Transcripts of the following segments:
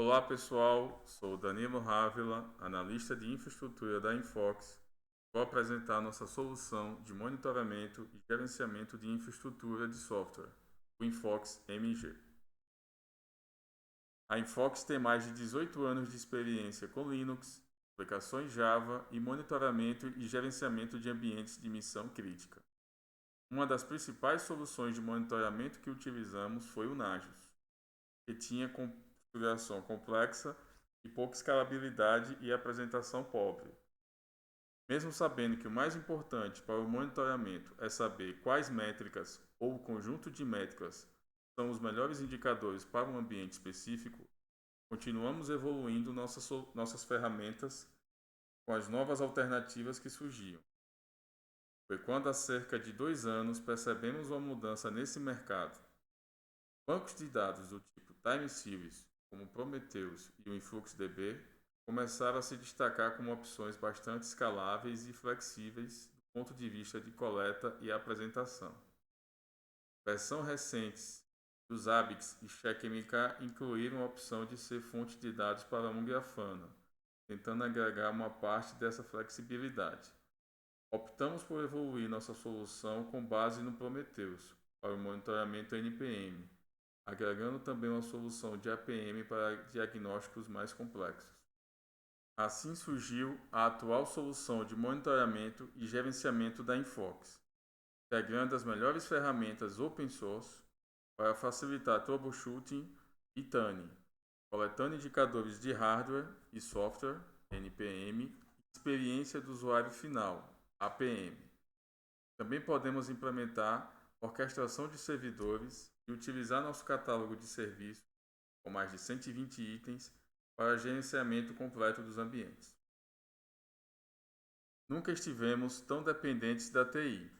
Olá pessoal, sou Danilo Rávila, analista de infraestrutura da Infox. Vou apresentar nossa solução de monitoramento e gerenciamento de infraestrutura de software, o Infox MG. A Infox tem mais de 18 anos de experiência com Linux, aplicações Java e monitoramento e gerenciamento de ambientes de missão crítica. Uma das principais soluções de monitoramento que utilizamos foi o Nagios, que tinha configuração complexa e pouca escalabilidade e apresentação pobre. Mesmo sabendo que o mais importante para o monitoramento é saber quais métricas ou o conjunto de métricas são os melhores indicadores para um ambiente específico, continuamos evoluindo nossas ferramentas com as novas alternativas que surgiam. Foi quando há cerca de 2 anos percebemos uma mudança nesse mercado. Bancos de dados do tipo Time Series, como o Prometheus e o InfluxDB, começaram a se destacar como opções bastante escaláveis e flexíveis do ponto de vista de coleta e apresentação. Versões recentes dos Zabbix e CheckMK incluíram a opção de ser fonte de dados para um Grafana, tentando agregar uma parte dessa flexibilidade. Optamos por evoluir nossa solução com base no Prometheus para o monitoramento NPM, agregando também uma solução de APM para diagnósticos mais complexos. Assim surgiu a atual solução de monitoramento e gerenciamento da Infox, integrando as melhores ferramentas open source para facilitar troubleshooting e tuning, coletando indicadores de hardware e software, NPM, e experiência do usuário final, APM. Também podemos implementar orquestração de servidores e utilizar nosso catálogo de serviços, com mais de 120 itens, para gerenciamento completo dos ambientes. Nunca estivemos tão dependentes da TI,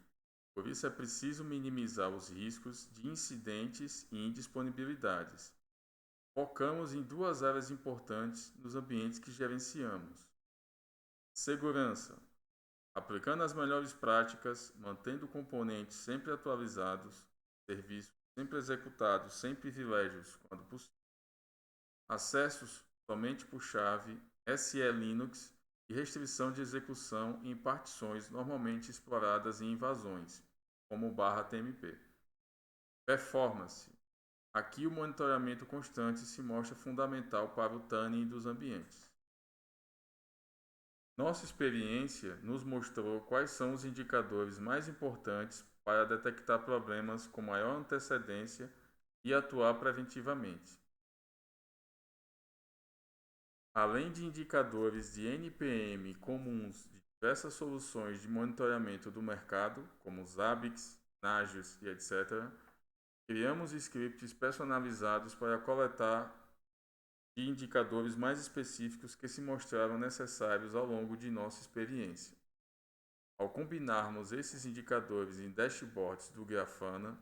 por isso é preciso minimizar os riscos de incidentes e indisponibilidades. Focamos em duas áreas importantes nos ambientes que gerenciamos: segurança, aplicando as melhores práticas, mantendo componentes sempre atualizados, serviços sempre executados sem privilégios quando possível, acessos somente por chave, SE Linux e restrição de execução em partições normalmente exploradas em invasões, como /tmp. Performance. Aqui o monitoramento constante se mostra fundamental para o tuning dos ambientes. Nossa experiência nos mostrou quais são os indicadores mais importantes para detectar problemas com maior antecedência e atuar preventivamente. Além de indicadores de NPM comuns de diversas soluções de monitoramento do mercado, como Zabbix, Nagios e etc., criamos scripts personalizados para coletar indicadores mais específicos que se mostraram necessários ao longo de nossa experiência. Ao combinarmos esses indicadores em dashboards do Grafana,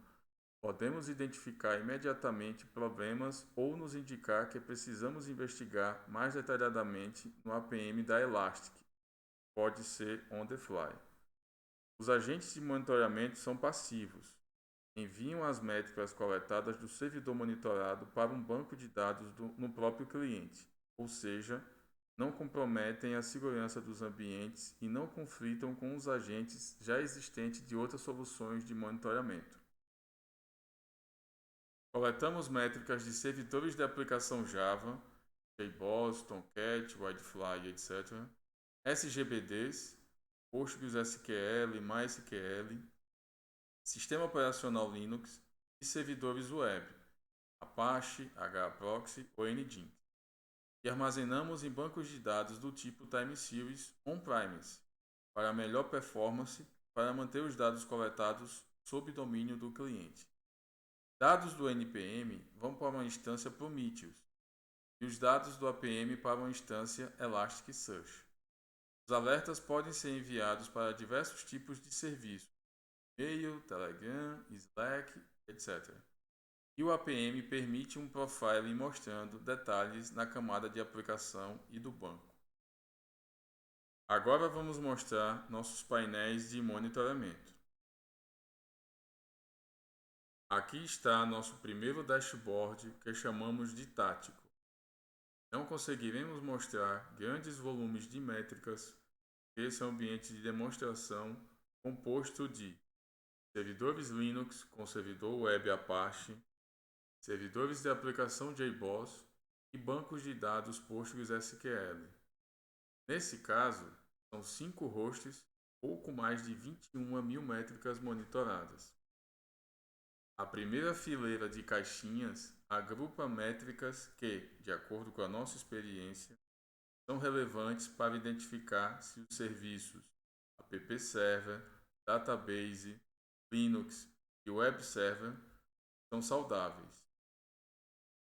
podemos identificar imediatamente problemas ou nos indicar que precisamos investigar mais detalhadamente no APM da Elastic. Pode ser on the fly. Os agentes de monitoramento são passivos. Enviam as métricas coletadas do servidor monitorado para um banco de dados no próprio cliente, ou seja, não comprometem a segurança dos ambientes e não conflitam com os agentes já existentes de outras soluções de monitoramento. Coletamos métricas de servidores de aplicação Java, JBoss, Tomcat, Whitefly, etc., SGBDs, PostgreSQL, MySQL, sistema operacional Linux e servidores web, Apache, HAProxy ou Nginx. E armazenamos em bancos de dados do tipo Time Series on-premise, para melhor performance para manter os dados coletados sob domínio do cliente. Dados do NPM vão para uma instância Prometheus e os dados do APM para uma instância Elasticsearch. Os alertas podem ser enviados para diversos tipos de serviços, e-mail, Telegram, Slack, etc. E o APM permite um profiling mostrando detalhes na camada de aplicação e do banco. Agora vamos mostrar nossos painéis de monitoramento. Aqui está nosso primeiro dashboard que chamamos de tático. Não conseguiremos mostrar grandes volumes de métricas. Esse é um ambiente de demonstração composto de servidores Linux com servidor web Apache, servidores de aplicação JBoss e bancos de dados PostgreSQL. Nesse caso, são 5 hosts, pouco mais de 21.000 métricas monitoradas. A primeira fileira de caixinhas agrupa métricas que, de acordo com a nossa experiência, são relevantes para identificar se os serviços app server, database, Linux e web server são saudáveis.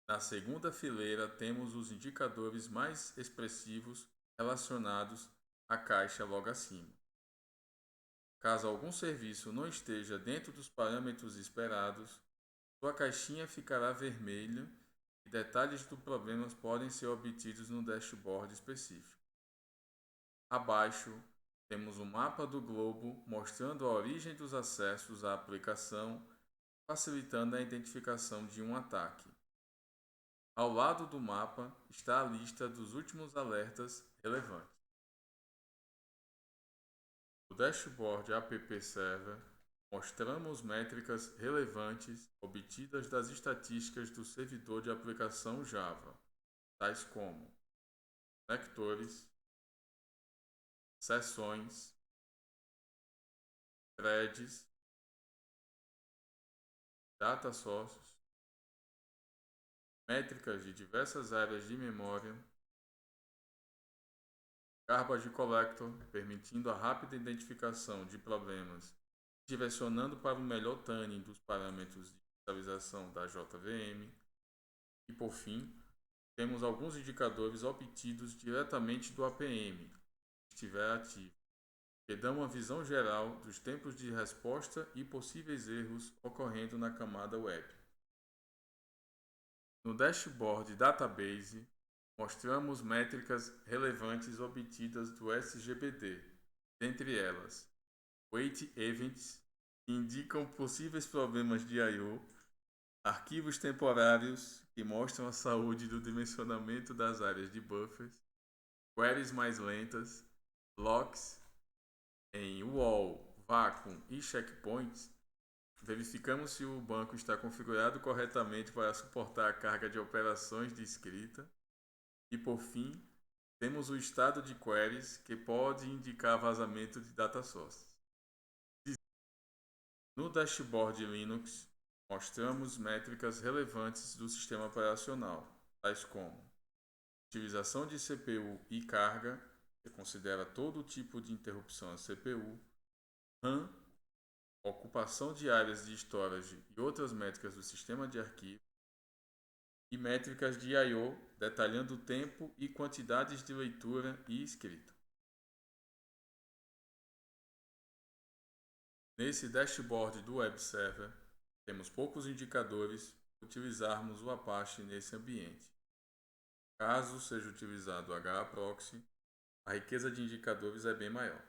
Na segunda fileira temos os indicadores mais expressivos relacionados à caixa logo acima. Caso algum serviço não esteja dentro dos parâmetros esperados, sua caixinha ficará vermelha e detalhes do problema podem ser obtidos no dashboard específico. Abaixo, temos um mapa do globo mostrando a origem dos acessos à aplicação, facilitando a identificação de um ataque. Ao lado do mapa está a lista dos últimos alertas relevantes. No dashboard App Server, mostramos métricas relevantes obtidas das estatísticas do servidor de aplicação Java, tais como conectores, sessões, threads, data sources, métricas de diversas áreas de memória, garbage collector, permitindo a rápida identificação de problemas, direcionando para o melhor tuning dos parâmetros de inicialização da JVM, e por fim, temos alguns indicadores obtidos diretamente do APM, se estiver ativo, que dão uma visão geral dos tempos de resposta e possíveis erros ocorrendo na camada web. No dashboard Database, mostramos métricas relevantes obtidas do SGBD, dentre elas, Wait Events, que indicam possíveis problemas de I/O, arquivos temporários, que mostram a saúde do dimensionamento das áreas de buffers, queries mais lentas, locks em UOL, Vacuum e checkpoints. Verificamos se o banco está configurado corretamente para suportar a carga de operações de escrita. E por fim, temos o estado de queries, que pode indicar vazamento de data sources. No dashboard Linux, mostramos métricas relevantes do sistema operacional, tais como utilização de CPU e carga, que considera todo tipo de interrupção à CPU, RAM, ocupação de áreas de storage e outras métricas do sistema de arquivo, e métricas de I/O, detalhando o tempo e quantidades de leitura e escrita. Nesse dashboard do web server, temos poucos indicadores para utilizarmos o Apache nesse ambiente. Caso seja utilizado o HAProxy, a riqueza de indicadores é bem maior.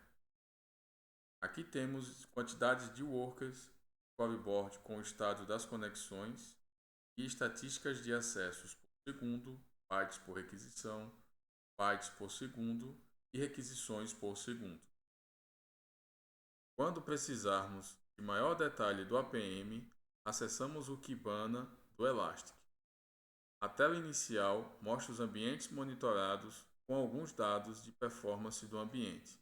Aqui temos quantidades de workers, scoreboard com o estado das conexões e estatísticas de acessos por segundo, bytes por requisição, bytes por segundo e requisições por segundo. Quando precisarmos de maior detalhe do APM, acessamos o Kibana do Elastic. A tela inicial mostra os ambientes monitorados com alguns dados de performance do ambiente.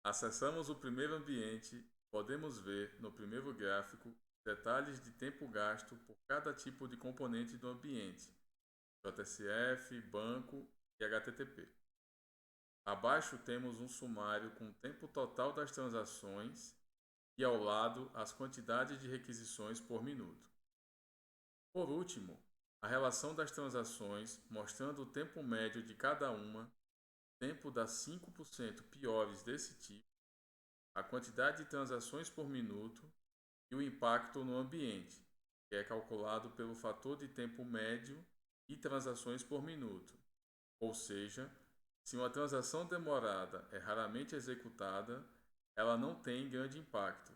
Acessamos o primeiro ambiente e podemos ver no primeiro gráfico detalhes de tempo gasto por cada tipo de componente do ambiente, JSF, banco e HTTP. Abaixo temos um sumário com o tempo total das transações e ao lado as quantidades de requisições por minuto. Por último, a relação das transações mostrando o tempo médio de cada uma, tempo das 5% piores desse tipo, a quantidade de transações por minuto e o impacto no ambiente, que é calculado pelo fator de tempo médio e transações por minuto, ou seja, se uma transação demorada é raramente executada, ela não tem grande impacto.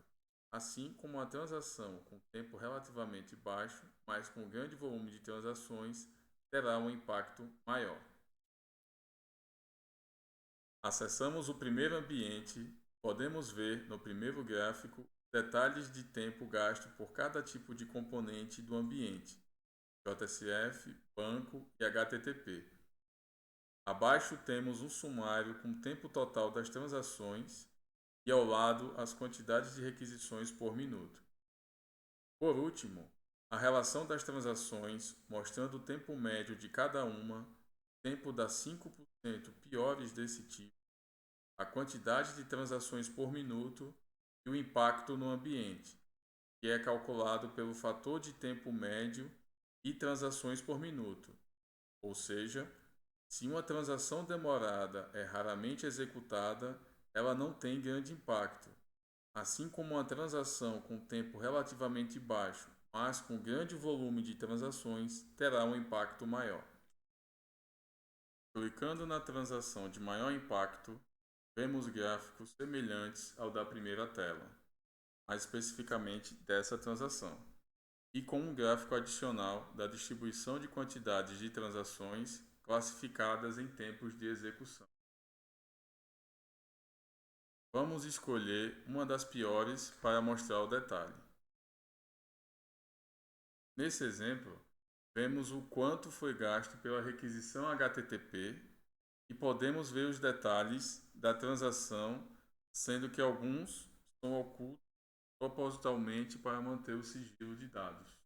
assim como a transação com tempo relativamente baixo, mas com grande volume de transações, terá um impacto maior. Acessamos o primeiro ambiente, podemos ver no primeiro gráfico detalhes de tempo gasto por cada tipo de componente do ambiente, JSF, banco e HTTP. Abaixo temos um sumário com o tempo total das transações e ao lado as quantidades de requisições por minuto. Por último, a relação das transações, mostrando o tempo médio de cada uma, tempo das 5% piores desse tipo, a quantidade de transações por minuto e o impacto no ambiente, que é calculado pelo fator de tempo médio e transações por minuto. Ou seja, se uma transação demorada é raramente executada, ela não tem grande impacto, assim como uma transação com tempo relativamente baixo, mas com grande volume de transações, terá um impacto maior. Clicando na transação de maior impacto, vemos gráficos semelhantes ao da primeira tela, mais especificamente dessa transação, e com um gráfico adicional da distribuição de quantidades de transações classificadas em tempos de execução. Vamos escolher uma das piores para mostrar o detalhe. Nesse exemplo, vemos o quanto foi gasto pela requisição HTTP e podemos ver os detalhes da transação, sendo que alguns são ocultos propositalmente para manter o sigilo de dados.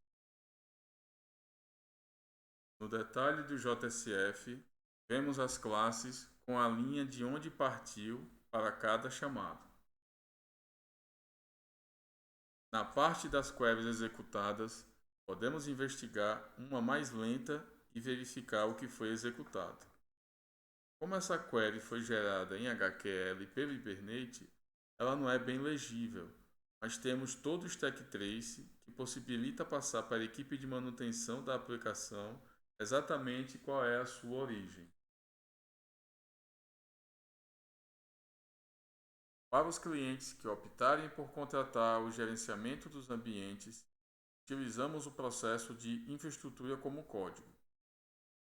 No detalhe do JSF, vemos as classes com a linha de onde partiu para cada chamado. Na parte das queries executadas, podemos investigar uma mais lenta e verificar o que foi executado. Como essa query foi gerada em HQL pelo Hibernate, ela não é bem legível, mas temos todo o stack trace que possibilita passar para a equipe de manutenção da aplicação exatamente qual é a sua origem. Para os clientes que optarem por contratar o gerenciamento dos ambientes, utilizamos o processo de infraestrutura como código.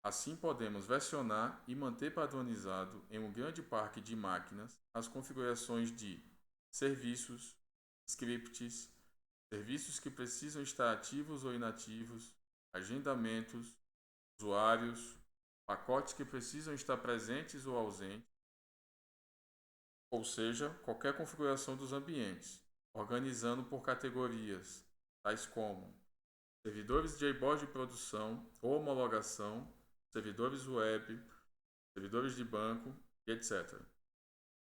Assim, podemos versionar e manter padronizado em um grande parque de máquinas as configurações de serviços, scripts, serviços que precisam estar ativos ou inativos, agendamentos, usuários, pacotes que precisam estar presentes ou ausentes, ou seja, qualquer configuração dos ambientes, organizando por categorias, tais como servidores de JBoss de produção ou homologação, servidores web, servidores de banco e etc.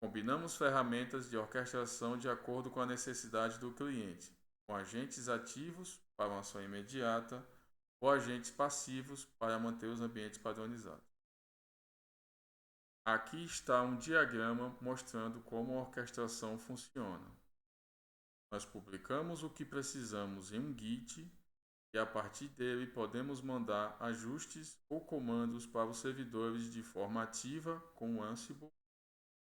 Combinamos ferramentas de orquestração de acordo com a necessidade do cliente, com agentes ativos para uma ação imediata ou agentes passivos para manter os ambientes padronizados. Aqui está um diagrama mostrando como a orquestração funciona. Nós publicamos o que precisamos em um Git e a partir dele podemos mandar ajustes ou comandos para os servidores de forma ativa com o Ansible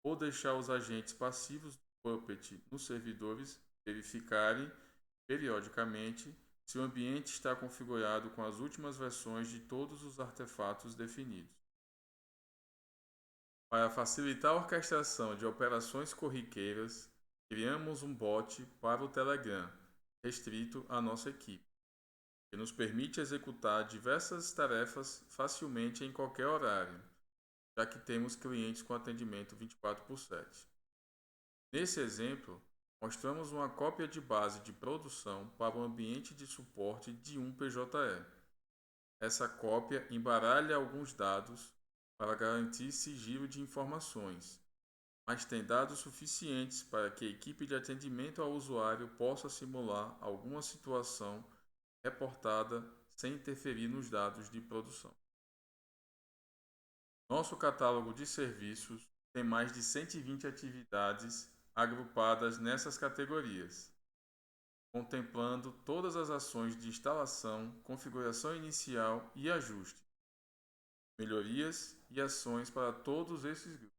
ou deixar os agentes passivos do Puppet nos servidores verificarem periodicamente se o ambiente está configurado com as últimas versões de todos os artefatos definidos. Para facilitar a orquestração de operações corriqueiras, criamos um bot para o Telegram, restrito à nossa equipe, que nos permite executar diversas tarefas facilmente em qualquer horário, já que temos clientes com atendimento 24/7. Nesse exemplo, mostramos uma cópia de base de produção para o ambiente de suporte de um PJE. Essa cópia embaralha alguns dados para garantir sigilo de informações, mas tem dados suficientes para que a equipe de atendimento ao usuário possa simular alguma situação reportada sem interferir nos dados de produção. Nosso catálogo de serviços tem mais de 120 atividades agrupadas nessas categorias, contemplando todas as ações de instalação, configuração inicial e ajuste, melhorias e ações para todos esses grupos.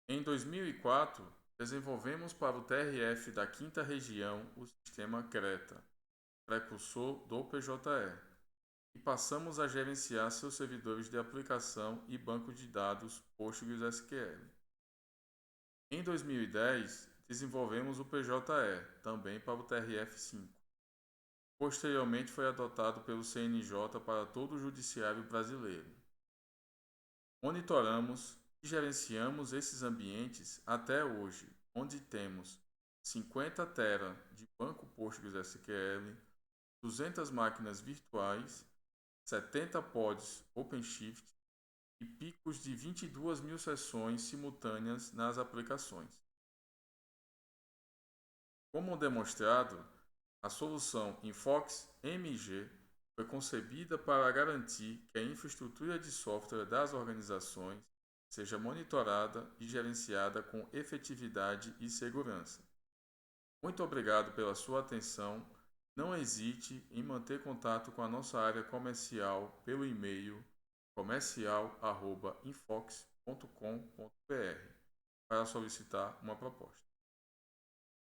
Em 2004, Desenvolvemos para o TRF da 5ª Região o sistema Creta, precursor do PJE, e passamos a gerenciar seus servidores de aplicação e banco de dados PostgreSQL. Em 2010, desenvolvemos o PJE, também para o TRF5. Posteriormente foi adotado pelo CNJ para todo o judiciário brasileiro. Monitoramos e gerenciamos esses ambientes até hoje, onde temos 50 TB de banco PostgreSQL, 200 máquinas virtuais, 70 pods OpenShift e picos de 22.000 sessões simultâneas nas aplicações. Como demonstrado, a solução Infox MG foi concebida para garantir que a infraestrutura de software das organizações seja monitorada e gerenciada com efetividade e segurança. Muito obrigado pela sua atenção. Não hesite em manter contato com a nossa área comercial pelo e-mail comercial@infox.com.br para solicitar uma proposta.